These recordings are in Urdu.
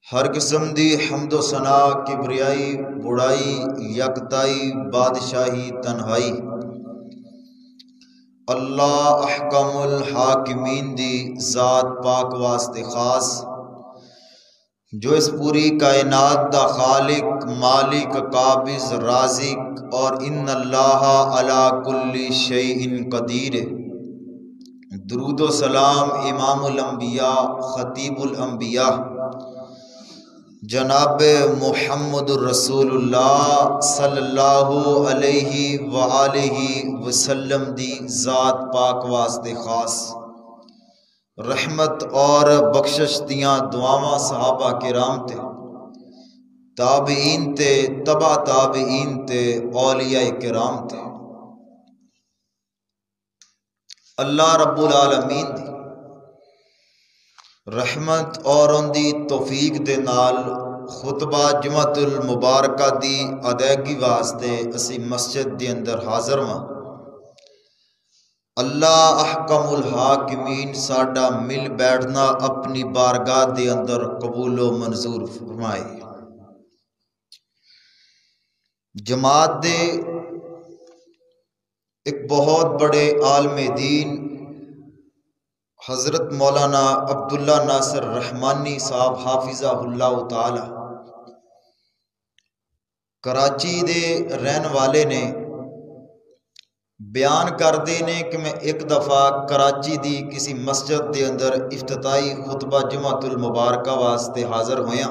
ہر قسم دی حمد و ثنا کبریائی بڑائی یکتائی بادشاہی تنہائی اللہ احکم الحاکمین دی ذات پاک واسطے خاص جو اس پوری کائنات دا خالق مالک قابض رازق اور ان اللہ علی کل شیء قدیر۔ درود و سلام امام الانبیاء خطیب الانبیاء جناب محمد الرسول اللہ صلی اللہ علیہ وآلہ وسلم دی ذات پاک واسطے خاص رحمت اور بخشش دیاں دعاواں صحابہ کرام تے تابعین تے تبع تابعین تے اولیاء کرام تے اللہ رب العالمین دی رحمت اور ان دی توفیق دے نال خطبہ جمعۃ المبارکہ دی ادائیگی واسطے اسی مسجد دے اندر حاضر ہاں۔ اللہ احکم الحاکمین ساڈا مل بیٹھنا اپنی بارگاہ دے اندر قبول و منظور فرمائے۔ جماعت دے ایک بہت بڑے عالم دین حضرت مولانا عبداللہ ناصر رحمانی صاحب حافظہ اللہ تعالی کراچی دے رہن والے نے بیان کر دے نے کہ میں ایک دفعہ کراچی دی کسی مسجد دے اندر افتتاحی خطبہ جمعۃ المبارکہ واسطے حاضر ہویا۔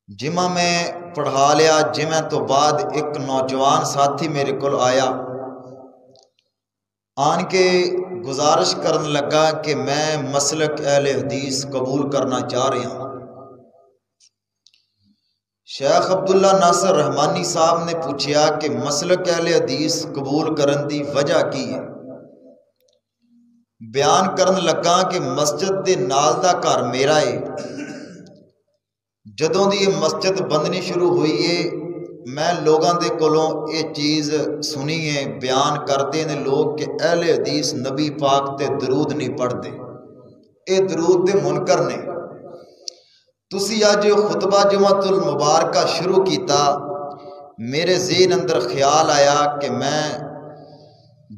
جمعہ میں پڑھا لیا، جمعہ تو بعد ایک نوجوان ساتھی میرے کو آیا، آن کے گزارش کرنے لگا کہ میں مسلک اہل حدیث قبول کرنا چاہ رہا ہوں۔ شیخ عبداللہ ناصر رحمانی صاحب نے پوچھا کہ مسلک اہل حدیث قبول کرن دی وجہ کی ہے؟ بیان کرن لگا کہ مسجد دے نال دا گھر میرا ہے، جدوں دی مسجد بندنی شروع ہوئی ہے میں لوگاں دے کولوں یہ چیز سنی ہے، بیان کرتے نے لوگ کہ اہل حدیث نبی پاک تے درود نہیں پڑھتے، اے درود دے منکر نے۔ تسی آج خطبہ جمعۃ المبارکہ شروع کیتا، میرے ذہن اندر خیال آیا کہ میں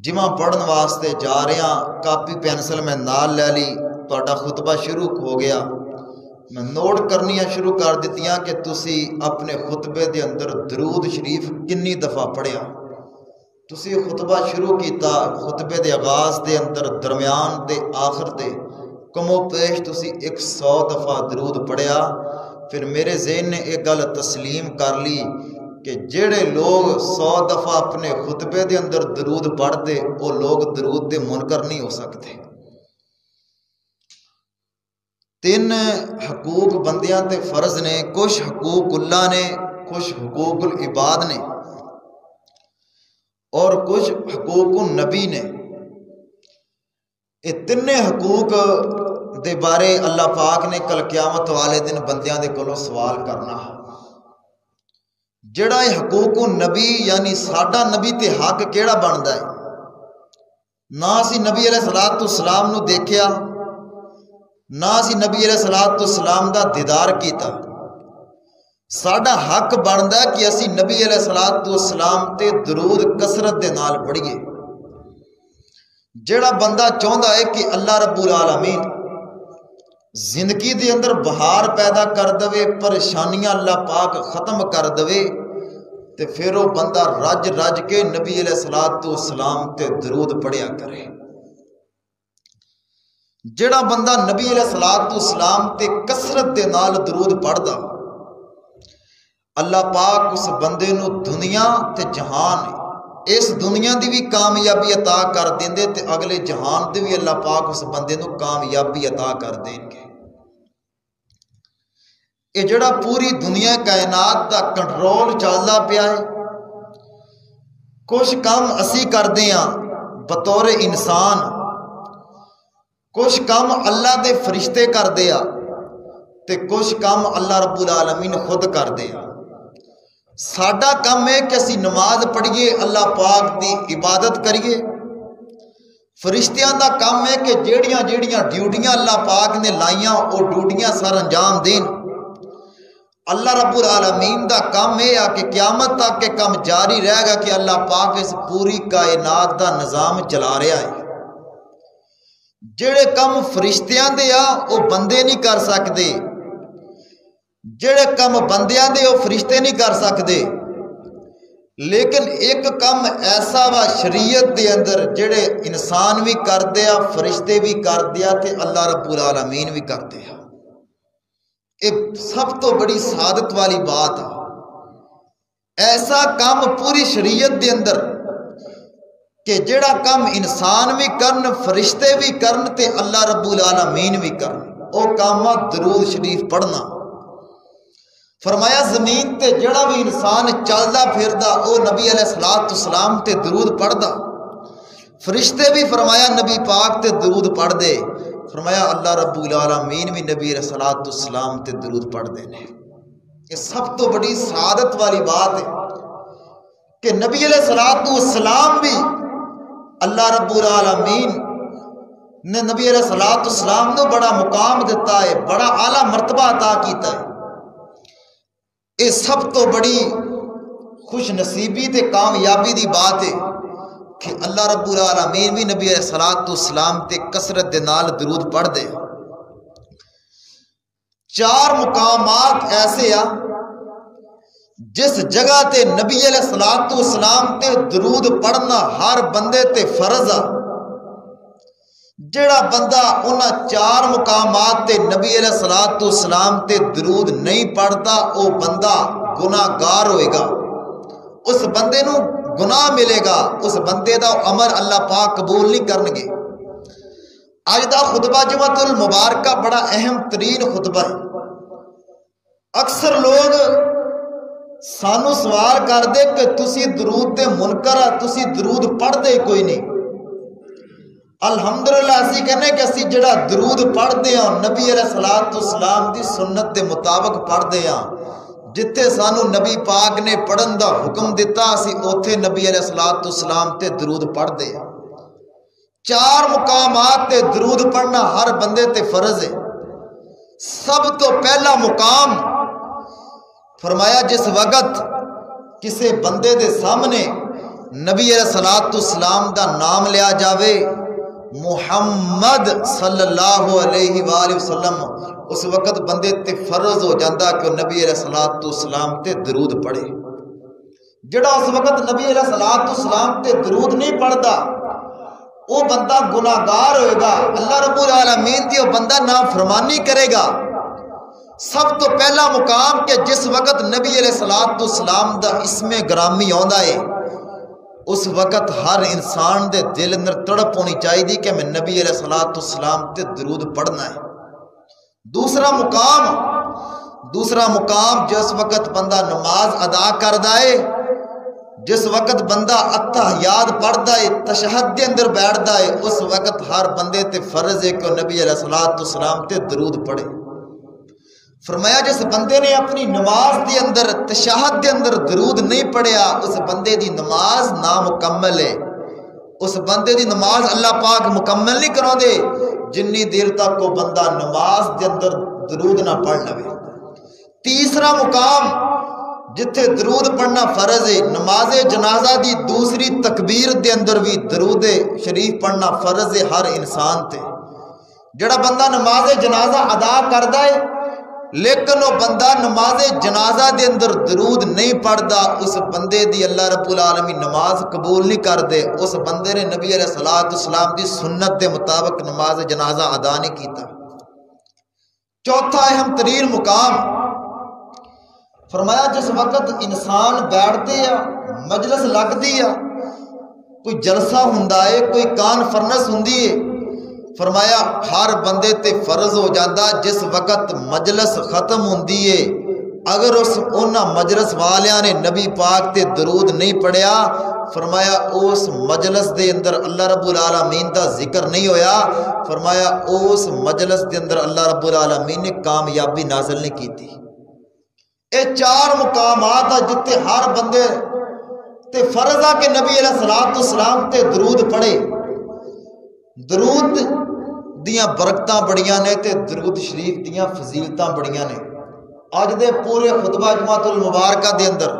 جمعہ پڑھن واسطے جا رہا، کاپی پینسل میں نال لے لی، تہاڈا خطبہ شروع ہو گیا، میں نوٹ کرنیاں شروع کر دیتیاں کہ تسی اپنے خطبے دے اندر درود شریف کنی دفعہ پڑھیا۔ تسی خطبہ شروع کیتا، خطبے دے آغاز دے اندر درمیان دے آخر دے کم و پیش تسی 100 دفعہ درود پڑھیا۔ پھر میرے ذہن نے ایک گل تسلیم کر لی کہ جڑے لوگ 100 دفعہ اپنے خطبے دے اندر درود پڑھ دے وہ لوگ درود دے منکر نہیں ہو سکتے۔ 3 حقوق بندیاں تے فرض نے، کچھ حقوق اللہ نے، کچھ حقوق العباد نے اور کچھ حقوق النبی نے۔ یہ 3 حقوق دے بارے اللہ پاک نے کل قیامت والے دن بندیاں دے کولوں سوال کرنا۔ جڑا یہ حقوق النبی یعنی ساڈا نبی تے حق کیڑا بندا ہے؟ نہ اسی نبی علیہ الصلوۃ والسلام نو دیکھیا، نہ اسی نبی علیہ الصلوۃ والسلام دا دیدار کیتا۔ ساڈا حق بندا ہے کہ اسی نبی علیہ الصلوۃ والسلام تے درود کثرت دے نال پڑھیے۔ جڑا بندہ چاہندا ہے کہ اللہ رب العالمین زندگی دے اندر بہار پیدا کر دے، پریشانیاں اللہ پاک ختم کر دے، تے پھر وہ بندہ رج رج کے نبی علیہ الصلوۃ والسلام تے درود پڑھیا کرے۔ جڑا بندہ نبی علیہ الصلوۃ والسلام تے کثرت دے نال درود پڑھدا، اللہ پاک اس بندے نو دنیا تے جہان اس دنیا دی بھی کامیابی عطا کر دیندے تے اگلے جہان دے بھی اللہ پاک اس بندے نو کامیابی عطا کر دیں گے۔ یہ جڑا پوری دنیا کائنات دا کنٹرول چلدا پیا ہے، کچھ کام اسی کردے ہاں بطور انسان، کچھ کام اللہ دے فرشتے کردے ہاں تے کچھ کام اللہ رب العالمین خود کردے ہاں۔ ساڈا کام ہے کہ اسی نماز پڑھیے، اللہ پاک دی عبادت کریے، فرشتیاں دا کام ہے کہ جیڑیاں جیڑیاں ڈیوٹیاں اللہ پاک نے لائیاں وہ ڈیوٹیاں سر انجام دین۔ اللہ رب العالمین دا کام ہے کہ قیامت تک کے کام جاری رہے گا کہ اللہ پاک اس پوری کائنات دا نظام چلا رہا ہے۔ جڑے کم فرشتیاں دے وہ بندے نہیں کر سکتے، جڑے کم بندیاں دے وہ فرشتے نہیں کر سکتے، لیکن ایک کم ایسا وا شریعت دے اندر جڑے انسان بھی کر دیا فرشتے بھی کر دیا تے اللہ رب العالمین بھی کر دیا۔ یہ سب تو بڑی سعادت والی بات ہے۔ ایسا کام پوری شریعت دے اندر کہ جڑا کم انسان بھی کرن فرشتے بھی کرن تے اللہ رب العالمین بھی کرن، او کام درود شریف پڑھنا۔ فرمایا زمین تے جڑا بھی انسان چلدا پھردا او نبی علیہ الصلوۃ والسلام تے درود پڑھدا، فرشتے بھی فرمایا نبی پاک تے درود پڑھ دے، فرمایا اللہ رب العالمین بھی نبی علیہ الصلوۃ والسلام تے درود پڑھ دے نے۔ یہ سب تو بڑی سعادت والی بات ہے کہ نبی علیہ الصلوۃ والسلام بھی اللہ رب العالمین نے نبی علیہ الصلوۃ والسلام کو بڑا مقام دیتا ہے، بڑا اعلیٰ مرتبہ عطا کیتا ہے۔ یہ سب تو بڑی خوش نصیبی تے کامیابی دی بات ہے کہ اللہ رب العالمین بھی نبی علیہ الصلوۃ والسلام تے کثرت دے نال درود پڑھ دے۔ 4 مقامات ایسے جس جگہ تے نبی علیہ الصلوۃ والسلام تے درود پڑھنا ہر بندے تے فرض آ۔ جڑا بندہ انہاں 4 مقامات تے نبی علیہ الصلوۃ والسلام تے درود نہیں پڑھتا وہ بندہ گناہ گار ہوئے گا، اس بندے نو گناہ ملے گا، اس بندے دا عمل اللہ پاک قبول نہیں کرنگے۔ آج دا خطبہ جمعۃ المبارکہ بڑا اہم ترین خطبہ ہے۔ اکثر لوگ سانو سوال کر دے کہ تسی درود تے منکر تسی درود پڑھ دے کوئی نہیں۔ الحمدللہ اسی کہنے کہ اسی جڑا درود پڑھ دے ہیں نبی علیہ الصلوۃ والسلام دی سنت دے مطابق پڑھ دے ہیں، جتھے سانو نبی پاک نے پڑھن دا حکم دیتا اسی اوتھے نبی علیہ الصلوۃ والسلام تے درود پڑھ دے ہیں۔ 4 مقامات تے درود پڑھنا ہر بندے تے فرض ہے۔ سب تو پہلا مقام فرمایا جس وقت کسے بندے دے سامنے نبی علیہ الصلوۃ والسلام دا نام لیا جاوے محمد صلی اللہ علیہ وآلہ وسلم، اس وقت بندے تے فرض ہو جاندہ کہ وہ نبی علیہ الصلوۃ والسلام تے درود پڑھے۔ جڑا اس وقت نبی علیہ الصلوۃ والسلام تے درود نہیں پڑھدا وہ بندہ گناہگار ہوئے گا، اللہ رب العالمین دی وہ بندہ نافرمانی کرے گا۔ سب تو پہلا مقام کہ جس وقت نبی علیہ الصلوۃ والسلام دا اسم گرامی آندا ہے اس وقت ہر انسان دے دل اندر تڑپ ہونی چاہیے کہ میں نبی علیہ الصلوۃ والسلام تے درود پڑھنا ہے۔ دوسرا مقام جس وقت بندہ نماز ادا کردا ہے، جس وقت بندہ اتحیات پڑھدا ہے تشہد دے اندر بیٹھدا ہے، اس وقت ہر بندے تے فرض ہے کہ وہ نبی علیہ الصلوۃ والسلام تے درود پڑھے۔ فرمایا جس بندے نے اپنی نماز دے اندر تشہد دے اندر درود نہیں پڑھیا اس بندے دی نماز نامکمل ہے، اس بندے دی نماز اللہ پاک مکمل نہیں کرو دے جنی دیر تک وہ بندہ نماز دے اندر درود نہ پڑھ لوے۔ تیسرا مقام جتھے درود پڑھنا فرض ہے، نماز جنازہ دی دوسری تکبیر دے اندر بھی درود شریف پڑھنا فرض ہے ہر انسان تے۔ جڑا بندہ نماز جنازہ ادا کردا ہے لیکن وہ بندہ نماز جنازہ دے اندر درود نہیں پڑھدا اس بندے دی اللہ رب العالمین نماز قبول نہیں کر دے، اس بندے نے نبی علیہ الصلوۃ والسلام دی سنت دے مطابق نماز جنازہ ادا نہیں کیتا۔ چوتھا اہم ترین مقام فرمایا جس وقت انسان بیٹھتے یا مجلس لگتی ہے، کوئی جلسہ ہوندا ہے، کوئی کانفرنس ہوندی ہے، فرمایا ہر بندے تے فرض ہو جاندہ جس وقت مجلس ختم ہوندی ہے اگر انہاں مجلس والیاں نے نبی پاک تے درود نہیں پڑھیا فرمایا اس مجلس دے اندر اللہ رب العالمین دا ذکر نہیں ہویا، فرمایا اس مجلس دے اندر اللہ رب العالمین نے کامیابی نازل نہیں کی تھی۔ اے 4 مقامات جتے ہر بندے تے فرض آ کہ نبی علیہ الصلوۃ والسلام تے درود پڑھے۔ درود دیاں برکتاں بڑیاں نے تے درود شریف دیاں فضیلتاں بڑیاں نے۔ اج دے پورے خطبہ جمعۃ المبارکہ دے اندر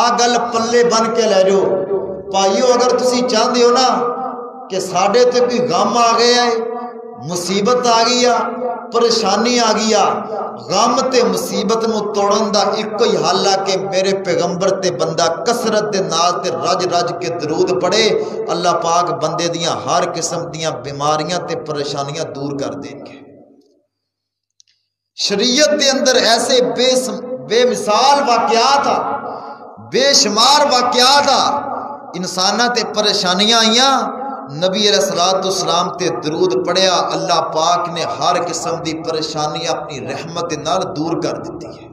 آ گل پلے بن کے لے جو بھائیو، اگر تسی چاہتے ہو نا کہ ساڈے تے کوئی غم آ گیا ہے، مصیبت آ گئی آ، پریشانی آ گئی آ، غم تے مصیبت نو توڑن دا ایک ہی حل ہے کہ میرے پیغمبر تے بندہ کثرت دے نال تے رج رج کے درود پڑھے، اللہ پاک بندے دیاں ہر قسم دیاں بیماریاں تے پریشانیاں دور کر دیں گے۔ شریعت دے اندر ایسے بے مثال واقعات آ، بے شمار واقعات آ، انساناں تے پریشانیاں آئیاں، نبی علیہ السلام تے درود پڑھیا، اللہ پاک نے ہر قسم دی پریشانی اپنی رحمت نال دور کر دیتی ہے۔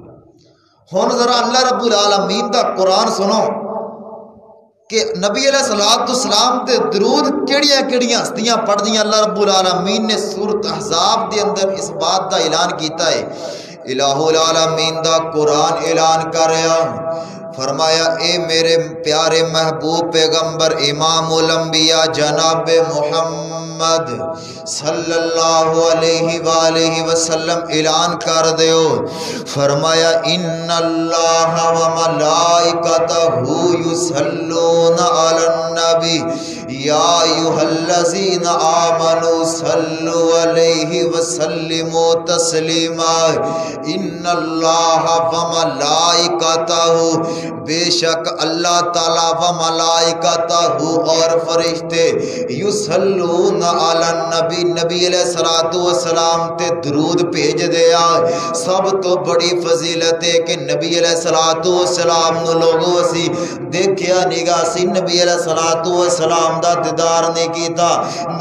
ہن ذرا اللہ رب العالمین دا قرآن سنو کہ نبی علیہ السلام تے درود کیڑیاں کیڑیاں ہستیاں پڑھ دیاں۔ اللہ رب العالمین نے سورۃ احزاب دے اندر اس بات دا اعلان کیتا ہے۔ الہ العالمین دا قرآن اعلان کر رہا، فرمایا اے میرے پیارے محبوب پیغمبر امام الانبیاء جناب محمد صلی اللہ علیہ وآلہ وسلم اعلان کر دیو، فرمایا ان اللہ و ملائکتہ یصلون علی النبی یا ایھا الذین آمنوا صلوا علیہ وسلموا تسلیما، ان اللہ و ملائکتہ، بے شک اللہ تعالیٰ و ملائکتہ اور فرشتے، یصلون علی النبی، نبی علیہ السلام تے درود بھیج دیا۔ سب تو بڑی فضیلت ہے کہ نبی علیہ السلام نو لوگوں اسی دیکھیا نگا سی، نبی علیہ السلام دا دیدار نہیں کیتا،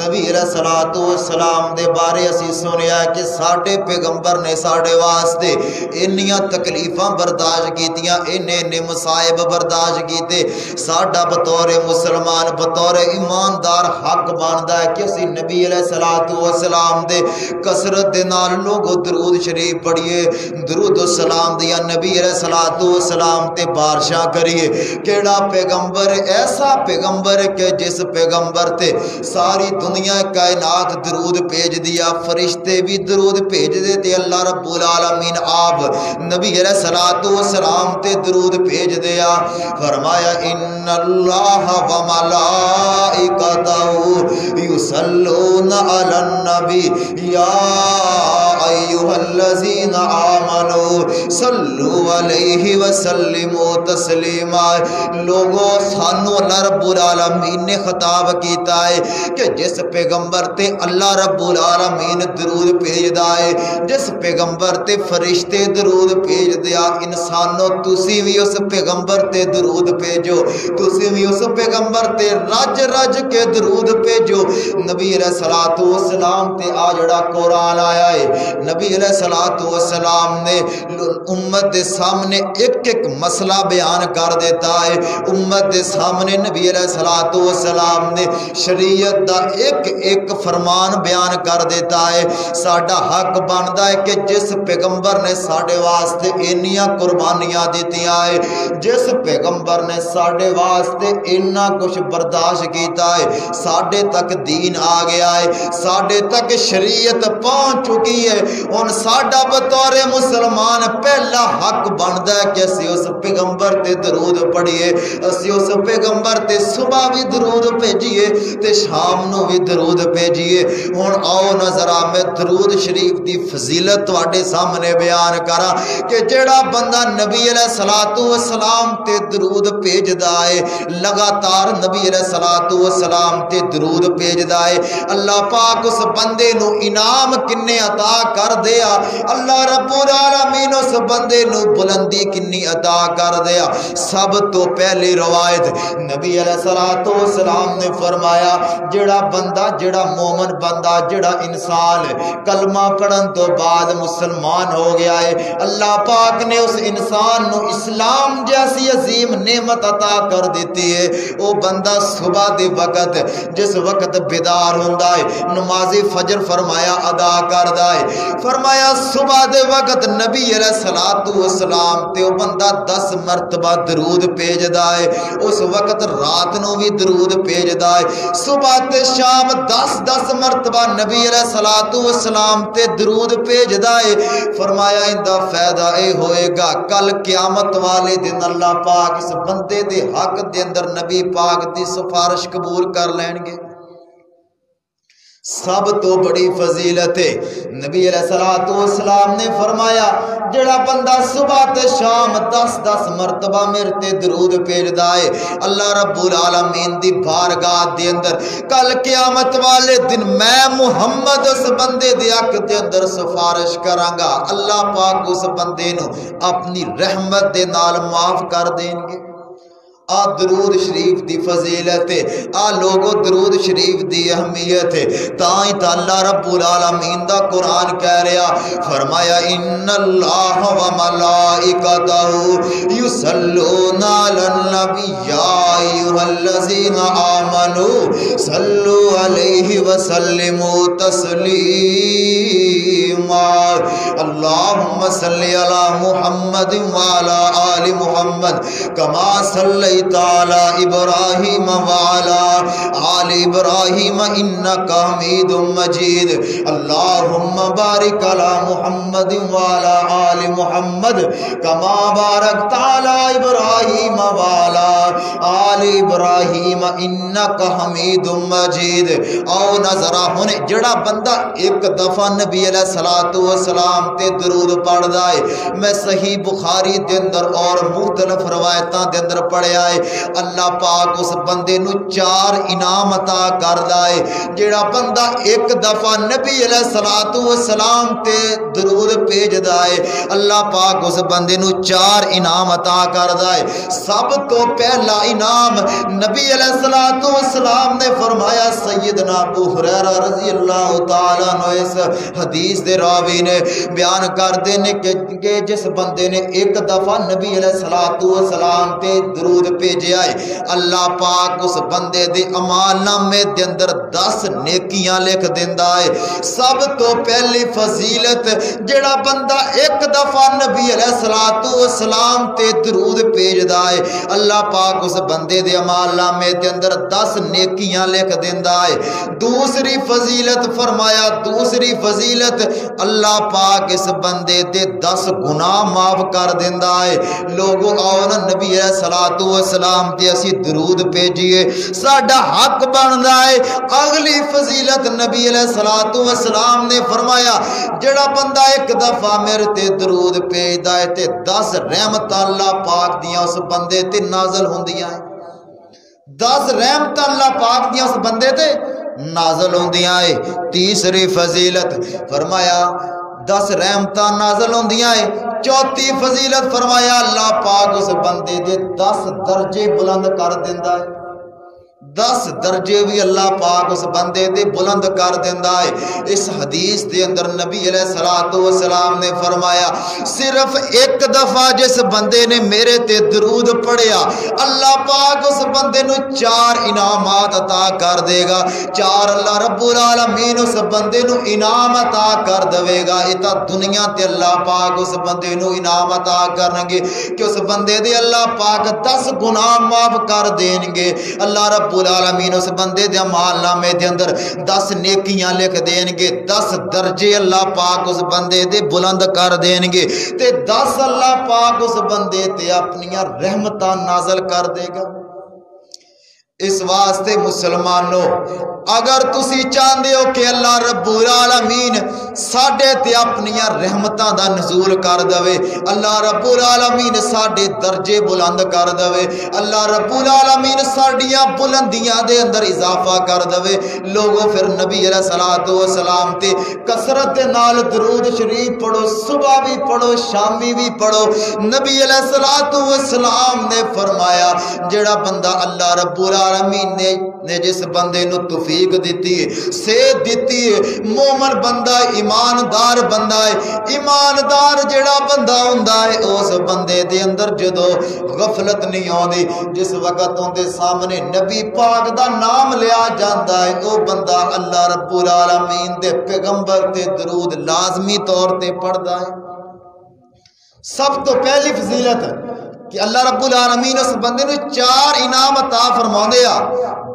نبی علیہ السلام دے بارے اسی سنیا کہ ساڈے پیغمبر نے ساڈے واسطے انیاں تکلیفاں برداشت کیتیاں، انہیں مصائب برداشت کیتے، ساڈا بطور مسلمان بطور ایماندار حق بندا ہے کہ اسی نبی علیہ السلام دے کثرت دے نال لوگو درود شریف پڑھیے، درود و سلام دیا نبی علیہ السلام تے بارشاں کریے۔ کیڑا پیغمبر، ایسا پیغمبر کہ جس پیغمبر تے ساری دنیا کائنات درود بھیج دیا، فرشتے بھی درود بھیج دیتے، اللہ رب العالمین آپ نبی علیہ السلام تے درود بھیج دیا۔ فرمایا ان اللہ و ملائکتہ یصلون علی النبی یا ایھا الذین آمنوا صلوا علیہ وسلموا تسلیما۔ لوگوں سانو اللہ رب العالمین نے خطاب کیتا ہے کہ جس پیغمبر تے اللہ رب العالمین درود بھیجدا ہے، جس پیغمبر تے فرشتے درود بھیج دیا، انسانوں تسی بھی اس پیغمبر تے درود بھیجو، تسی بھی اس پیغمبر تے رج رج کے درود بھیجو۔ نبی علیہ السلام تے آ جڑا قرآن آیا ہے، نبی علیہ السلام نے امت دے سامنے ایک ایک مسئلہ بیان کر دیتا ہے، امت دے سامنے نبی علیہ السلام نے شریعت دا ایک ایک فرمان بیان کر دیتا ہے۔ ساڈا حق بندا ہے کہ جس پیغمبر نے ساڈے واسطے انیاں قربانیاں دیتیاں ہے، جس پیغمبر نے ساڈے واسطے اتنا کچھ برداشت کیتا ہے، ساڈے تک دین آ گیا ہے، ساڈے تک شریعت پہنچ چکی ہے، ان ساڈا بطور مسلمان پہلا حق بندا ہے کہ اسی اس پیغمبر تے درود پڑھیے، اسی اس پیغمبر تے صبح بھی درود بھیجیے تے شام نو بھی درود بھیجیے۔ ہن آؤ نظرا میں درود شریف دی فضیلت تواڈے سامنے بیان کرا کہ جڑا بندہ نبی علیہ السلام تے درود بھیجدا ہے، لگاتار نبی علیہ السلام تے درود بھیجدا ہے، اللہ پاک اس بندے نو انعام کنے عطا کر دیا، اللہ رب العالمین اس بندے نو بلندی کنی عطا کر دیا۔ سب تو پہلی روایت نبی علیہ السلام نے فرمایا جڑا بندہ، جڑا مومن بندہ، جڑا انسان کلمہ پڑھن تو بعد مسلمان ہو گیا ہے، اللہ پاک نے اس انسان نو اسلام جیسی عظیم نعمت عطا کر دیتی ہے۔ وہ بندہ صبح دے وقت جس وقت بیدار ہوندا ہے، نماز فجر فرمایا ادا کردا ہے، فرمایا صبح دے وقت نبی علیہ الصلوۃ والسلام تے او بندہ 10 مرتبہ درود بھیجدا ہے، اس وقت رات نو بھی درود بھیجدا ہے، صبح تے شام 10 مرتبہ نبی علیہ الصلوۃ والسلام تے درود بھیجدا ہے۔ فرمایا اندا فائدہ اے ہوئے گا کل قیامت والے دن اللہ پاک اس بندے دے حق دے اندر نبی پاک دی سفارش قبول کر لین گے۔ سب تو بڑی فضیلت ہے، نبی علیہ الصلوۃ والسلام نے فرمایا جڑا بندہ صبح تے شام 10 مرتبہ میرے تے درود بھیجدا ہے، اللہ رب العالمین دی بارگاہ دے اندر کل قیامت والے دن میں محمد اس بندے دے حق دے اندر سفارش کراں گا، اللہ پاک اس بندے نو اپنی رحمت دے نال معاف کر دیں گے۔ آ درود شریف دی فضیلت ہے، آ لوگو درود شریف دی اہمیت ہے، تائیں تا اللہ رب العالمین دا قرآن کہہ رہا، فرمایا ان اللہ و ملائکتہ یصلون علی النبی یا ایھا الذین آمنوا صلوا علیہ وسلموا تسلیما، اللہم صلی علی محمد وعلی آل محمد کما صلیت تعالی ابراہیم وعلا آل ابراہیم انکا حمید مجید، اللہم بارک علی محمد وعلا آل محمد کما بارکت علی ابراہیم وعلا آل ابراہیم انکا حمید مجید۔ او نظرہ ہونے جڑا بندہ ایک دفعہ نبی علیہ الصلوۃ والسلام تے درود پڑھ دائے، میں صحیح بخاری دے اندر اور مختلف روایتاں دے اندر پڑھے آئے، اللہ پاک اس بندے نو 4 انعام عطا کردا ہے۔ جڑا بندہ ایک دفعہ نبی علیہ الصلوۃ والسلام تے درود بھیجدا ہے، اللہ پاک اس بندے نو 4 انعام عطا کردا ہے۔ سب تو پہلا انعام نبی علیہ الصلوۃ والسلام نے فرمایا، سیدنا ابو ہریرہ رضی اللہ تعالیٰ عنہ اس حدیث دے راوی نے بیان کر دینے کہ جس بندے نے ایک دفعہ نبی علیہ الصلوۃ والسلام تے درود بھیجیا ہے، اللہ پاک اس بندے دے اعمال نامے دے اندر 10 نیکیاں لکھ دیندا ہے۔ سب تو پہلی فضیلت جڑا بندہ ایک دفعہ نبی علیہ الصلوۃ والسلام تے درود بھیجدا ہے، اللہ پاک اس بندے دے اعمال نامے دے اندر 10 نیکیاں لکھ دیندا ہے۔ دوسری فضیلت فرمایا، دوسری فضیلت اللہ پاک اس بندے دے 10 گناہ معاف کر دیندا ہے۔ لوگو آؤ نا نبی علیہ الصلوۃ والسلام تے اسی درود بھیجیے، ساڈا حق بندا ہے۔ اگلی فضیلت نبی علیہ الصلوۃ والسلام نے فرمایا جڑا بندہ ایک دفعہ میرے تے درود بھیجدا ہے تے 10 رحمتاں اللہ پاک دیاں اس بندے تے نازل ہوندیاں ہیں، 10 رحمتاں اللہ پاک دیاں اس بندے تے نازل ہوندیاں ہیں۔ تیسری فضیلت فرمایا 10 رحمتاں نازل ہوندیاں ہیں۔ چوتھی فضیلت فرمایا اللہ پاک اس بندے دے 10 درجے بلند کر دیندا ہے، 10 درجے بھی اللہ پاک اس بندے دے بلند کر دیندا ہے۔ اس حدیث دے اندر نبی علیہ الصلوۃ والسلام نے فرمایا صرف ایک دفعہ جس بندے نے میرے تے درود پڑھیا، اللہ پاک اس بندے نو 4 انعامات عطا کر دے گا، 4 اللہ رب العالمین اس بندے نو انعام عطا کر دے گا۔ اتا دنیا تے اللہ پاک اس بندے نو انعام عطا کرن گے کہ اس بندے دے اللہ پاک 10 گناہ معاف کر دین گے، اللہ رب العالمین اس بندے دے اعمال نامے دے اندر 10 نیکیاں لکھ دین گے، 10 درجے اللہ پاک اس بندے دے بلند کر دین گے تے 10 اللہ پاک اس بندے تے اپنیاں رحمتاں نازل کر دے گا۔ اس واسطے مسلمانوں اگر تسی چاہندے ہو کہ اللہ رب العالمین ساڈے تے اپنیاں رحمتاں دا نزول کر دے، اللہ رب العالمین ساڈے درجے بلند کر دے، اللہ رب العالمین ساڈیاں بلندیاں دے اندر اضافہ کر دے، لوگوں پھر نبی علیہ الصلوۃ والسلام تے کثرت نال درود شریف پڑھو، صبح بھی پڑھو شامی بھی پڑھو۔ نبی علیہ الصلوۃ والسلام نے فرمایا جڑا بندہ اللہ رب العالمین نے جس بندے نو توفیق دیتی ہے، صحت دیتی ہے، مومن بندہ ایماندار بندہ ہے. ایماندار جڑا بندہ ہوندا ہے اس بندے دے اندر جدو غفلت نہیں آندی. جس وقت اندے سامنے نبی پاک دا نام لیا جاندا ہے او بندہ اللہ رب العالمین دے پیغمبر تے درود لازمی طور تے پڑھدا ہے. سب تو پہلی فضیلت کہ اللہ رب العالمین اس بندے نو 4 انعام عطا فرماندے آ.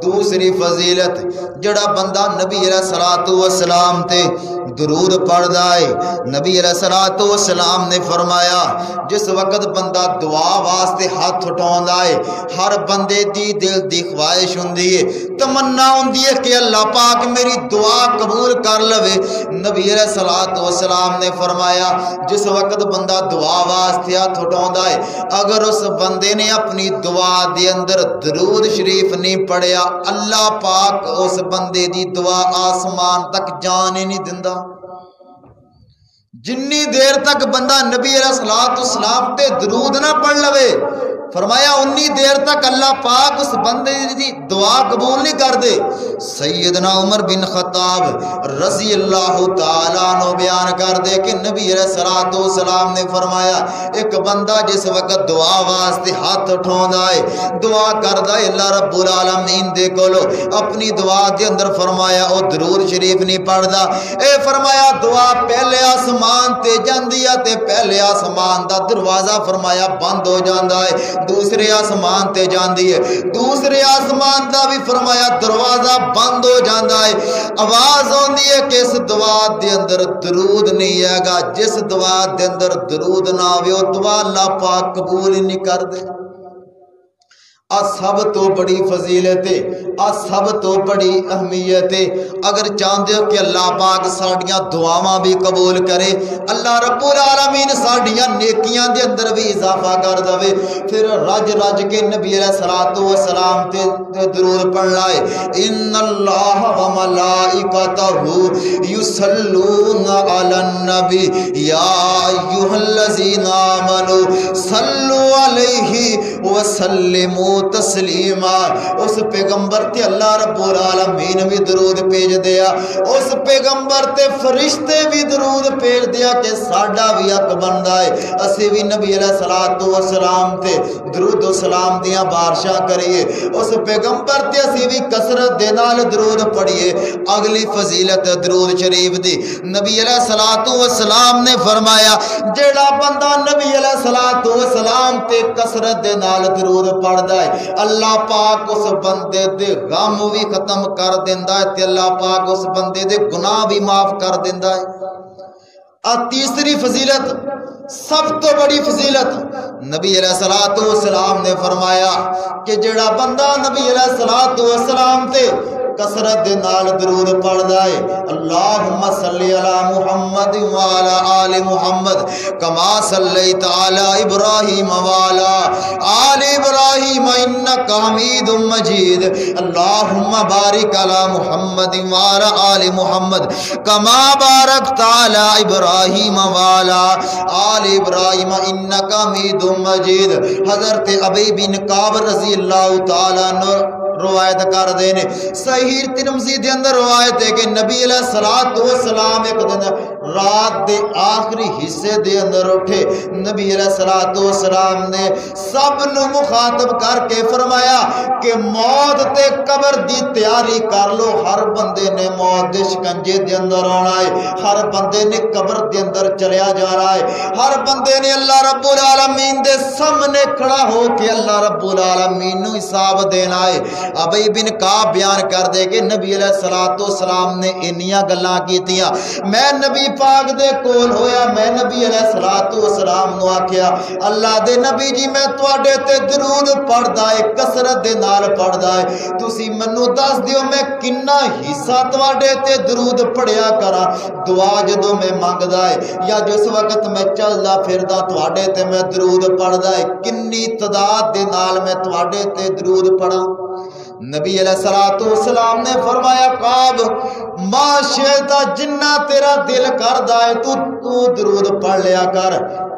دوسری فضیلت جڑا بندہ نبی علیہ الصلوۃ والسلام تے درود پڑھدا ہے نبی علیہ الصلوۃ والسلام نے فرمایا جس وقت بندہ دعا واسطے ہاتھ اٹھاوندا ہے ہر بندے دی دل دی خواہش ہوندی ہے تمنا ہوندی ہے کہ اللہ پاک میری دعا قبول کر لوے. نبی علیہ الصلوۃ والسلام نے فرمایا جس وقت بندہ دعا واسطے ہاتھ اٹھاوندا ہے اگر اس بندے نے اپنی دعا دے اندر درود شریف نہیں پڑھیا اللہ پاک اس بندے دی دعا آسمان تک جان ہی نہیں دیندا. جنی دیر تک بندہ نبی علیہ الصلوۃ والسلام تے درود نہ پڑھ لوے فرمایا انی دیر تک اللہ پاک اس بندے دی دعا قبول نہیں کر دے. سیدنا عمر بن خطاب رضی اللہ تعالیٰ عنہ بیان کر دے کہ نبی علیہ الصلوۃ والسلام نے فرمایا ایک بندہ جس وقت دعا واسطے ہاتھ اٹھاوندا ہے دعا کردا ہے اللہ رب العالمین دے کولو اپنی دعا دے اندر فرمایا او درود شریف نہیں پڑھدا اے فرمایا دعا پہلے آسمان تے جاندی ہے تے پہلے آسمان دا دروازہ فرمایا بند ہو جاندا ہے دوسرے آسمان تے جاندی ہے دوسرے آسمان دا بھی فرمایا دروازہ بند ہو جاندا ہے. آواز ہوندی ہے کہ اس دعا دے اندر درود نہیں ہے گا جس دعا دے اندر درود نہ ہوے او دعا اللہ پاک قبول ہی نہیں کر دے. سب تو بڑی فضیلت ہے سب تو بڑی اہمیت ہے. اگر چاہتے ہو کہ اللہ پاک ساڈیاں دعاواں بھی قبول کرے اللہ رب العالمین ساڈیاں نیکیاں دے اندر بھی اضافہ کر دے پھر رج رج کے نبی علیہ الصلوۃ والسلام تے درود پڑھ لائے. ان اللہ و ملائکتہ یصلون علی النبی یا ایھا الذین آمنوا صلوا علیہ وسلموا تسلیما. اس پیغمبر تے اللہ رب العالمین بھی درود بھیج دیا اس پیغمبر تے فرشتے بھی درود بھیج دیا کہ ساڈا بھی حق بندا ہے اسی بھی نبی علیہ الصلوۃ والسلام تے درود و سلام دیاں بارشاں کریے اس پیغمبر تے اسی بھی کثرت دے نال درود پڑھیے. اگلی فضیلت درود شریف دی نبی علیہ الصلوۃ والسلام نے فرمایا جیڑا بندہ نبی علیہ الصلوۃ والسلام تے کثرت دے نال درود پڑھدا ہے اللہ پاک اس بندے دے غم بھی ختم کر دیندا ہے تے اللہ پاک اس بندے دے گناہ بھی معاف کر دیندا ہے. تیسری فضیلت سب تو بڑی فضیلت نبی علیہ الصلوۃ والسلام نے فرمایا کہ جڑا بندہ نبی علیہ الصلوۃ والسلام تے کثرت دے نال درود پڑھدا ہے اللہم صلی علی محمد وعلی آل محمد کما صلیت علی ابراہیم وعلی آل ابراہیم انک حمید مجید اللہم بارک علی محمد وعلی آل محمد کما بارکت علی ابراہیم وعلی آل ابراہیم انک حمید مجید. حضرت ابی بن کعب رضی اللہ تعالیٰ عنہ روایت کر دینے صحیح ترمذی دے اندر روایت ہے کہ نبی علیہ الصلوۃ والسلام ایک دن رات دے آخری حصے دے اندر اٹھے نبی علیہ الصلوۃ والسلام نے سب نو مخاطب کر کے فرمایا کہ موت تے قبر دی تیاری کر لو. ہر بندے نے موت دے شکنجے دے اندر آنا ہے ہر بندے نے قبر دے اندر چلیا جانا ہے ہر بندے نے اللہ رب العالمین دے سامنے کھڑا ہو کے اللہ رب العالمین نو حساب دینا ہے. ابی بن کعب بیان کر دے کہ نبی علیہ الصلوۃ والسلام نے انیاں گلاں کیتیاں میں نبی پاک دے کول ہویا میں نبی علیہ الصلوۃ والسلام نو آکھیا اللہ دے نبی جی میں تواڈے تے درود پڑھدا ہے کثرت دے نال پڑھدا ہے تسی منو دس دیو میں کنا حصہ تواڈے تے درود پڑھیا کراں دعا جدوں میں منگدا ہے یا جس وقت میں چلدا پھردا تواڈے تے میں درود پڑھدا ہے کنی تعداد دے نال میں تواڈے تے درود پڑھاں. نبی علیہ الصلوۃ والسلام نے فرمایا کعب ما شئتا جنہ تیرا دل کردا ہے تو درود پڑھ لیا کر.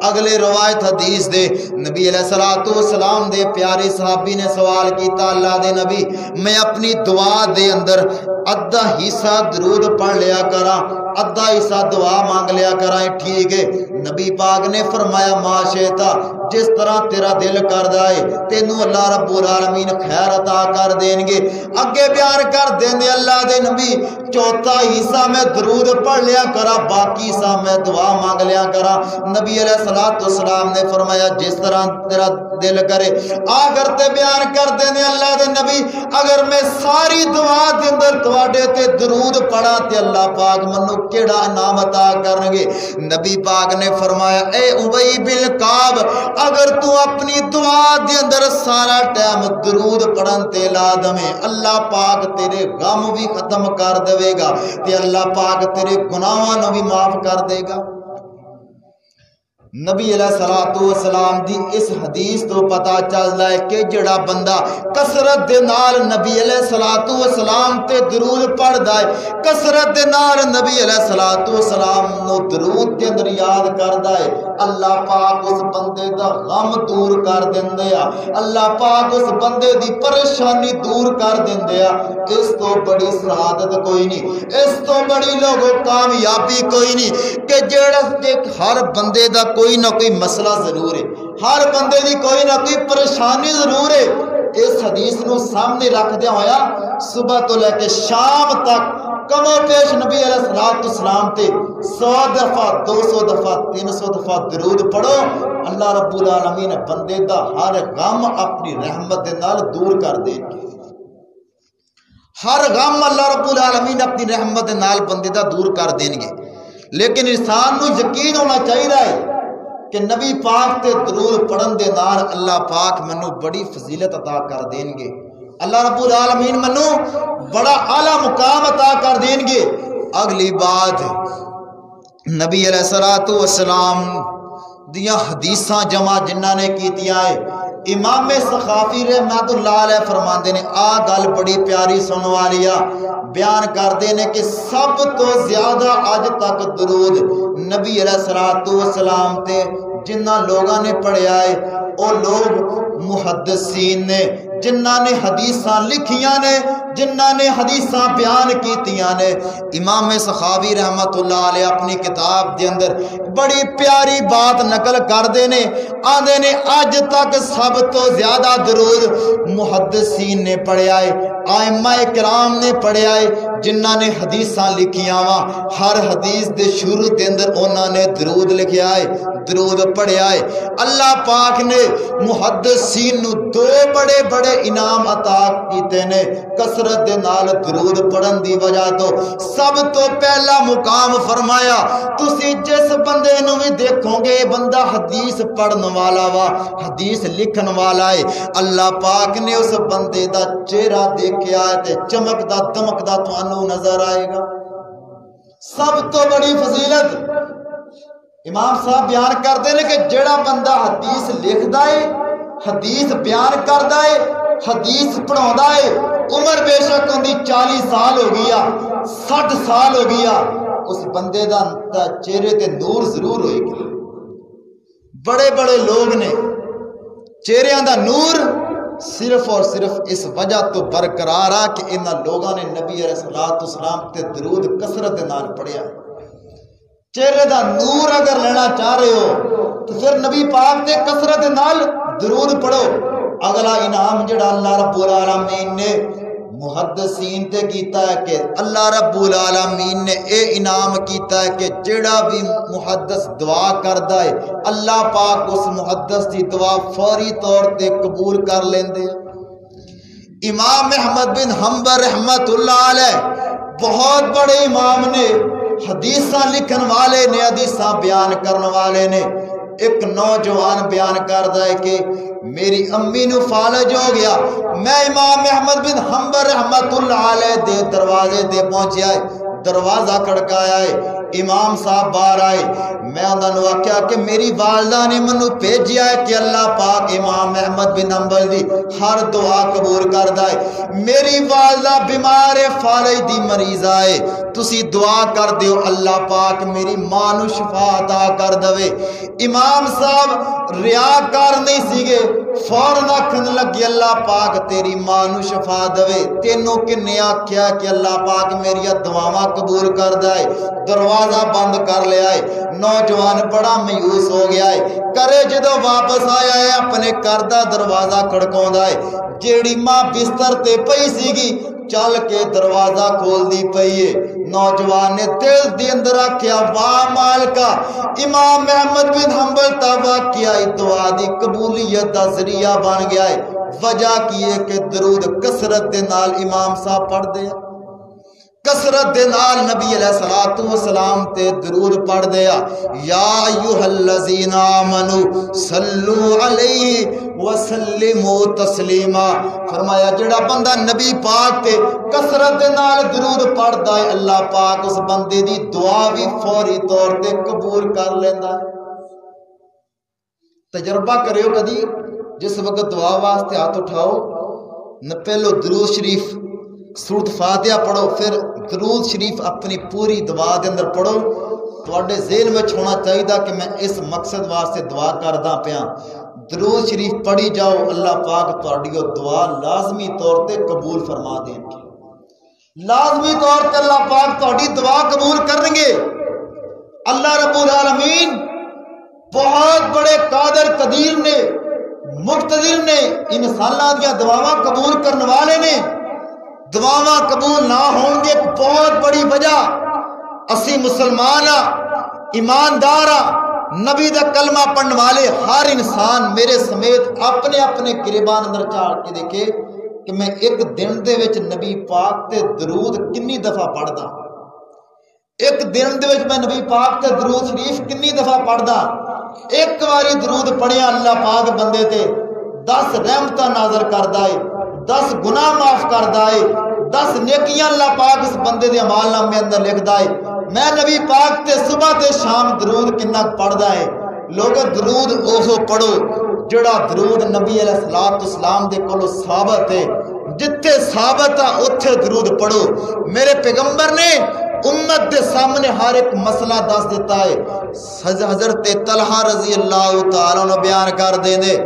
اگلے روایت حدیث دے نبی علیہ الصلوۃ والسلام دے پیارے صحابی نے سوال کیتا اللہ دے نبی میں اپنی دعا دے اندر ادھا حصہ درود پڑھ لیا کرا ادھا حصہ دعا مانگ لیا کرا. ٹھیک ہے. نبی پاک نے فرمایا ما شئتا جس طرح تیرا دل کردا ہے تینوں اللہ رب العالمین خیر عطا کر دیں گے. اگے بیان کر دیں اللہ دے نبی چوتھا حصہ میں درود پڑھ لیا کرا باقی حصہ میں دعا مانگ لیا کرا. نبی علیہ الصلوۃ والسلام نے فرمایا جس طرح تیرا دل کرے. اگر تے بیان کر دیں اللہ دے نبی اگر میں ساری دعا دے اندر تواڈے تے درود پڑھا تے اللہ پاک منو کیڑا انعام عطا کرن گے. نبی پاک نے فرمایا اے ابی بن کعب اگر تو اپنی دعا دے اندر سارا ٹائم درود پڑھن تے لا دے اللہ پاک تیرے غم بھی ختم کر دے گا تے اللہ پاک تیرے گناہاں نو بھی معاف کر دے گا. نبی علیہ الصلوۃ والسلام دی اس حدیث تو پتہ چلدا ہے کہ جڑا بندہ کثرت دے نال نبی علیہ الصلوۃ والسلام تے درود پڑھدا ہے کثرت دے نال نبی علیہ الصلوۃ والسلام نو درود دے اندر یاد کردا ہے اللہ پاک اس بندے دا غم دور کر دیندے آ اللہ پاک اس بندے دی پریشانی دور کر دیندے آ. اس تو بڑی سعادت کوئی نہیں اس تو بڑی لوگوں کامیابی کوئی نہیں کہ جڑا ہر بندے دا کوئی نہ کوئی مسئلہ ضرور ہے ہر بندے دی کوئی نہ کوئی پریشانی ضرور ہے. اس حدیث نو سامنے رکھ دیا ہویا صبح تو لے کے شام تک کم و پیش نبی علیہ الصلوۃ والسلام تے 100 دفعہ 200 دفعہ 300 دفعہ درود پڑھو اللہ رب العالمین بندے دا ہر غم اپنی رحمت دے نال دور کر دے گے. ہر غم اللہ رب العالمین اپنی رحمت دے نال بندے دا دور کر دیں گے. لیکن انسان نو یقین ہونا چاہیے کہ نبی پاک تے درود پڑھن دے نال اللہ پاک منو بڑی فضیلت عطا کر دیں گے اللہ رب العالمین منو بڑا اعلیٰ مقام عطا کر دیں گے. اگلی بات نبی علیہ الصلوۃ والسلام دیاں حدیثاں جمع جنہاں نے کیتیاں ہے امام سخاوی رحمت اللہ علیہ فرماندے نے آ گل بڑی پیاری سن والی آ بیان کردے نے کہ سب تو زیادہ اج تک درود نبی علیہ الصلوۃ والسلام تے جنہ لوگاں نے پڑھیا ہے او لوگ محدثین نے جنہ نے حدیثاں لکھیاں نے جنہ نے حدیثاں بیان کیتیاں نے. امام سخاوی رحمت اللہ علیہ اپنی کتاب دے اندر بڑی پیاری بات نقل کردے نے آندے نے اج تک سب تو زیادہ درود محدثین نے پڑھیا ہے ائمہ کرام نے پڑھیا ہے جنہ نے حدیثاں لکھیاں وا ہر حدیث دے شروع دے اندر انہاں نے درود لکھیا ہے درود پڑھیا ہے. اللہ پاک نے محدثین نو دو بڑے بڑے انعام عطا کیتے نے کثرت دے نال درود پڑھن دی وجہ تو. سب تو پہلا مقام فرمایا تسی جس بندے نو بھی دیکھو گے بندہ حدیث پڑھن والا وا حدیث لکھن والا ہے اللہ پاک نے اس بندے دا چہرہ دیکھیا ہے تے چمکدا دمکدا تانوں نظر آئے گا. سب تو بڑی فضیلت امام صاحب بیان کرتے ہیں کہ جڑا بندہ حدیث لکھدا ہے حدیث بیان کردا ہے حدیث پڑھاوندا ہے عمر بے شک ہوندی 40 سال ہو گیا 60 سال ہو گیا اس بندے دا چہرے تے نور ضرور ہوئے گا. بڑے بڑے لوگ نے چہریاں دا نور صرف اور صرف اس وجہ تو برقرار آ کہ انہاں لوگاں نے نبی علیہ الصلوۃ والسلام تے درود کثرت دے نال پڑھیا. چہرے دا نور اگر لینا چاہ رہے ہو تو پھر نبی پاک تے کثرت دے نال درود پڑھو. اگلا انعام جڑا اللہ رب العالمین نے محدثین تے کیتا ہے کہ اللہ رب العالمین نے اے انعام کیتا ہے کہ جڑا بھی محدث دعا کردا ہے اللہ پاک اس محدث دی دعا فوری طور تے قبول کر لیندے. امام احمد بن حنبل رحمت اللہ علیہ بہت بڑے امام نے حدیثاں لکھن والے نے حدیثاں بیان کرن والے نے. ایک نوجوان بیان کردا ہے کہ میری امی نو فالج ہو گیا میں امام احمد بن حنبل رحمت اللہ علیہ دے دروازے دے پہنچیا ہے دروازہ کھڑکایا ہے امام صاحب باہر آئے میں انہاں نو آکھیا کہ میری والدہ نے منو بھیجیا ہے کہ اللہ پاک امام احمد بن حنبل دی ہر دعا قبول کردا ہے میری والدہ بیمار فالج دی مریض آئے تسی دعا کر دیو اللہ پاک میری ماں نو شفا عطا کر دوے. امام صاحب ریاکار نہیں سیگے، فوراً آکھن لگے اللہ پاک تیری ماں نو شفا دوے، تینوں کنے آکھیا کہ اللہ پاک میری دعاواں قبول کر دائے، دروازہ بند کر لے آئے۔ نوجوان بڑا مایوس ہو گیا ہے، کرے جدو واپس آیا ہے اپنے کردہ دروازہ کھڑکاؤں دائے، جیڑی ماں بستر تے پئی سیگی چل کے دروازہ کھول دی پئیے۔ نوجوان نے دل دی اندر آکھیا واہ مالکا، امام احمد بن حنبل تا واقعہ دعا دی قبولیت دا ذریعہ بن گیا ہے۔ وجہ کی ہے کہ درود کثرت دے نال امام صاحب پڑھ دے، کثرت دے نال نبی علیہ السلام تے درود پڑھ دیا۔ یا ایھا الذین آمنوا صلو علیہ وسلموا تسلیما، فرمایا جڑا بندہ نبی پاک تے کثرت دے نال درود پڑھدا ہے اللہ پاک اس بندے دی دعا بھی فوری طور تے قبول کر لیندا ہے۔ تجربہ کریو کدی جس وقت دعا واسطے ہاتھ اٹھاؤ نہ پہلو درود شریف سورۃ فاتحہ پڑھو، پھر درود شریف اپنی پوری دعا دے اندر پڑھو، تواڈے ذہن میں ہونا چاہیے کہ میں اس مقصد واسطے دعا کردا پیاں۔ درود شریف پڑھی جاؤ، اللہ پاک تواڈی دعا لازمی طور تے قبول فرما دیں گے، لازمی طور تے اللہ پاک تواڈی دعا قبول کریں گے۔ اللہ رب العالمین بہت بڑے قادر قدیر نے، مقتدر نے، انساناں دیاں دعاواں قبول کرنے والے نے۔ دعاواں قبول نہ ہون دی ایک بہت بڑی وجہ اسی مسلمان ایماندار نبی دا کلمہ پڑھنے والے ہر انسان میرے سمیت اپنے اپنے گریبان اندر چاڑ کے دیکھے کہ میں ایک دن دے وچ نبی پاک تے درود کنی دفعہ پڑھدا، ایک دن دے وچ میں نبی پاک تے درود شریف کنی دفعہ پڑھدا۔ ایک واری درود پڑھیا اللہ پاک بندے تے 10 رحمتاں نازل کردا ہے، 10 گناہ معاف کردا ہے، 10 نیکیاں اللہ پاک اس بندے دے اعمال نامے اندر لکھدا ہے۔ میں نبی پاک تے صبح تے شام درود کنہ پڑھدا ہے۔ لوگ درود اوہو پڑھو جڑا درود نبی علیہ السلام دے کولو ثابت ہے، جتھے ثابت ہے اتھے درود پڑھو۔ میرے پیغمبر نے امت دے سامنے ہر ایک مسئلہ دس دیتا ہے۔ حضرت طلحہ رضی اللہ تعالیٰ عنہ بیان کر دیں دے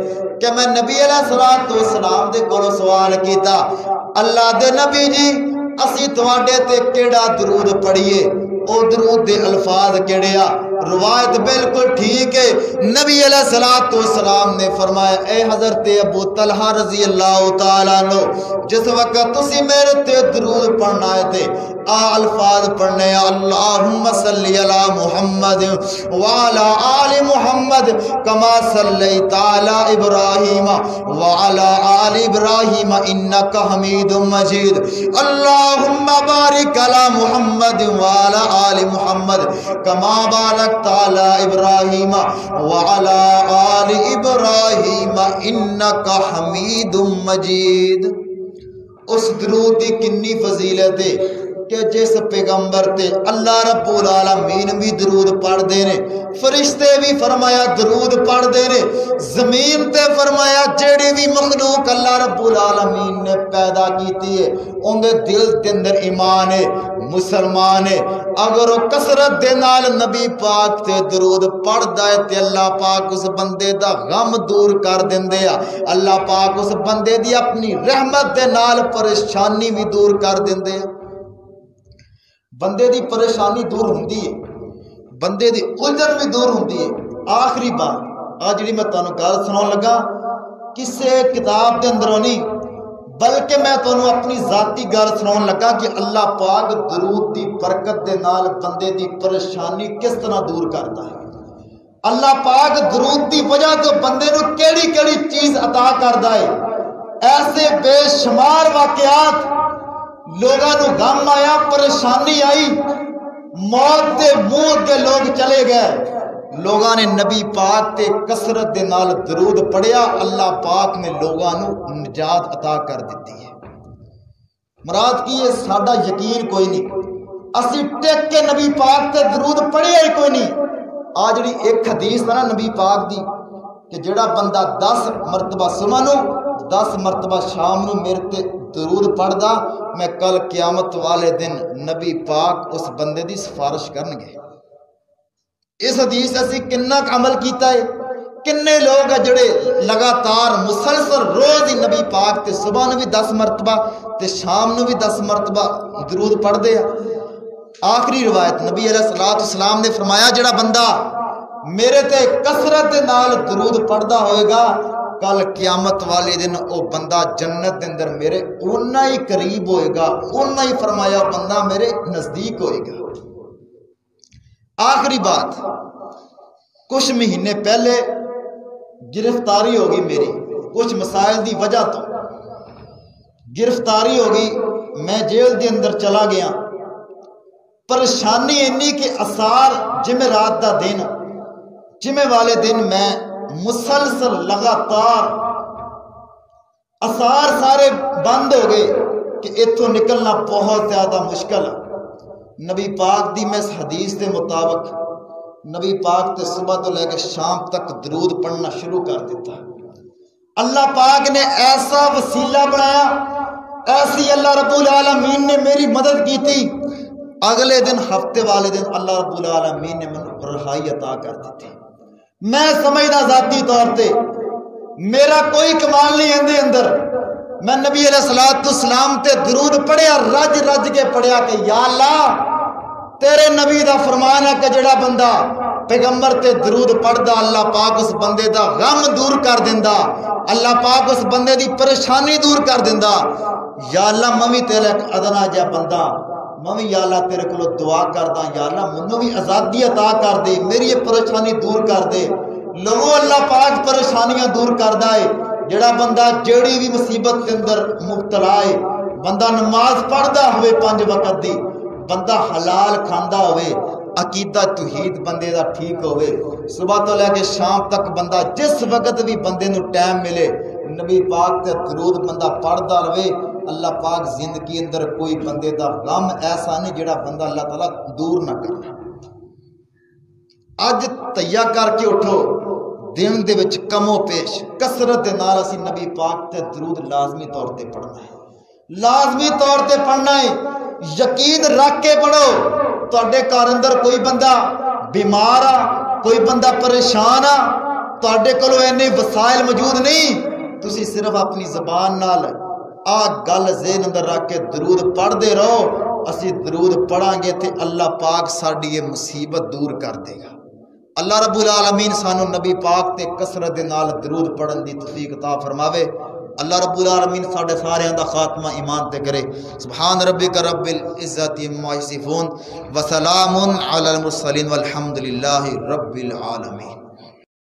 کہ میں نبی علیہ السلام دے کولو سوال کیتا، اللہ دے نبی جی اسی تواڈے تے کیڑا درود پڑھیے، او درود دے الفاظ کیڑیا؟ روایت بالکل ٹھیک ہے، نبی علیہ السلام نے فرمایا اے حضرت ابو طلحہ رضی اللہ تعالیٰ عنہ جس وقت تسی میرے تے درود پڑھنا ہے تھے الفاظ پڑھنے اللہم صلی علی محمد وعلا آل محمد کما صلیت علی ابراہیم وعلا آل ابراہیم انکا حمید مجید اللہم بارک علی محمد وعلا آل محمد کما بارکت علی ابراہیم وعلا آل ابراہیم انکا حمید مجید۔ اس درود دی کنی فضیلت ہے کہ جس پیغمبر تے اللہ رب العالمین بھی درود پڑھ دینے، فرشتے بھی فرمایا درود پڑھ دینے، زمین تے فرمایا جیڑی بھی مخلوق اللہ رب العالمین نے پیدا کیتی ہے ان دے دل دے اندر ایمان ہے، مسلمان ہے۔ اگر وہ کثرت دے نال نبی پاک تے درود پڑھ دائے تے اللہ پاک اس بندے دا غم دور کر دیندے ہیں، اللہ پاک اس بندے دی اپنی رحمت دے نال پریشانی بھی دور کر دیندے ہیں۔ بندے دی پریشانی دور ہوندی ہے، بندے دی الجھن بھی دور ہوندی ہے۔ آخری بات آج جڑی میں تانوں گل سناؤں لگا کسے کتاب دے اندروں نہیں بلکہ میں تانوں اپنی ذاتی گل سناؤں لگا کہ اللہ پاک درود دی برکت دے نال بندے دی پریشانی کس طرح دور کرتا ہے۔ اللہ پاک درود دی وجہ تو بندے نو کیڑی کیڑی چیز عطا کردا ہے۔ ایسے بے شمار واقعات لوگاں نو غم آیا، پریشانی آئی، موت دے منہ دے لوگ چلے گئے، لوگاں نے نبی پاک تے کثرت دے نال درود پڑھیا، اللہ پاک نے لوگاں نو نجات عطا کر دیتی ہے۔ مراد کی ہے ساڈا یقین کوئی نہیں، اسی ٹیک کے نبی پاک تے درود پڑھیا ہی کوئی نہیں۔ آج جڑی ایک حدیث ہے نا نبی پاک دی کہ جڑا بندہ 10 مرتبہ صبح نو 10 مرتبہ شام نو میرے تے درود پڑھدا میں کل قیامت والے دن نبی پاک اس بندے دی سفارش کرنگے۔ اس حدیث اسی کنہ عمل کیتا ہے، کنے لوگ جڑے لگاتار مسلسل روز ہی نبی پاک تے صبح نو بھی 10 مرتبہ تے شام نو بھی 10 مرتبہ درود پڑھ دے. آخری روایت نبی علیہ السلام نے فرمایا جڑا بندہ میرے تے کثرت دے نال درود پڑھدا ہوئے گا کل قیامت والے دن او بندہ جنت دے اندر میرے اونا ہی قریب ہوئے گا، اونا ہی فرمایا بندہ میرے نزدیک ہوئے گا. آخری بات، کچھ مہینے پہلے گرفتاری ہوگی میری کچھ مسائل دی وجہ تو گرفتاری ہوگی، میں جیل دے اندر چلا گیا. پریشانی انی کہ اثار جمعرات دا دن جمعے والے دن میں مسلسل لگاتار اثار سارے بند ہو گئے کہ اتھوں نکلنا بہت زیادہ مشکل ہے. نبی پاک دی میں اس حدیث کے مطابق نبی پاک تے صبح تو لے کے شام تک درود پڑھنا شروع کر دیتا. اللہ پاک نے ایسا وسیلہ بنایا، ایسی اللہ رب العالمین نے میری مدد کی تھی. اگلے دن ہفتے والے دن اللہ رب العالمین نے مجھے رہائی عطا کر دی تھی. میں سمجھنا ذاتی طور پہ میرا کوئی کمال نہیں اندے اندر. میں نبی علیہ السلام تے درود پڑھیا، رج رج کے پڑھیا کہ یا اللہ تیرے نبی دا فرمان ہے کہ جڑا بندہ پیغمبر تے درود پڑھدا اللہ پاک اس بندے دا غم دور کر دیندا، اللہ پاک اس بندے دی پریشانی دور کر دیندا. یا اللہ میں بھی تیرے ادنا جا بندہ، میں یا اللہ تیرے کو دعا کردا، یا اللہ منو بھی آزادی عطا کر دے، میری یہ پریشانی دور کر دے. لوگوں اللہ پاک پریشانیاں دور کردا ہے. جڑا بندہ جیڑی بھی مصیبت کے اندر مبتلا ہے، بندہ نماز پڑھدا ہوئے 5 وقت دی، بندہ حلال کھاندا ہوئے، عقیدہ توحید بندے دا ٹھیک ہوئے، صبح تو لے کے شام تک بندہ جس وقت بھی بندے نو ٹائم ملے نبی پاک تے درود بندہ پڑھدا رہے، اللہ پاک زندگی اندر کوئی بندے دا غم ایسا نہیں جڑا بندہ اللہ تعالیٰ دور نہ کرنا. اج تیا کر کے اٹھو، دن دے وچ کم و پیش کثرت دے نال اسی نبی پاک تے درود لازمی طور تے پڑھنا ہے، لازمی طور تے پڑھنا ہے. یقین رکھ کے پڑھو. تواڈے گھر اندر کوئی بندہ بیمار آ، کوئی بندہ پریشان آ، تواڈے کولو اینے وسائل موجود نہیں، تسی صرف اپنی زبان نال آ گل ذہن اندر رکھ کے درود پڑھ دے رہو. اسی درود پڑھاں گے تے اللہ پاک ساڈی یہ مصیبت دور کر دے گا. اللہ رب العالمین سانو نبی پاک تے کثرت دے نال درود پڑھن دی توفیق عطا فرماوے. اللہ رب العالمین ساڈے سارے دا خاتمہ ایمان تے کرے. سبحان ربک رب العزت عما یصفون وسلام علی المرسلین والحمد للہ رب العالمین.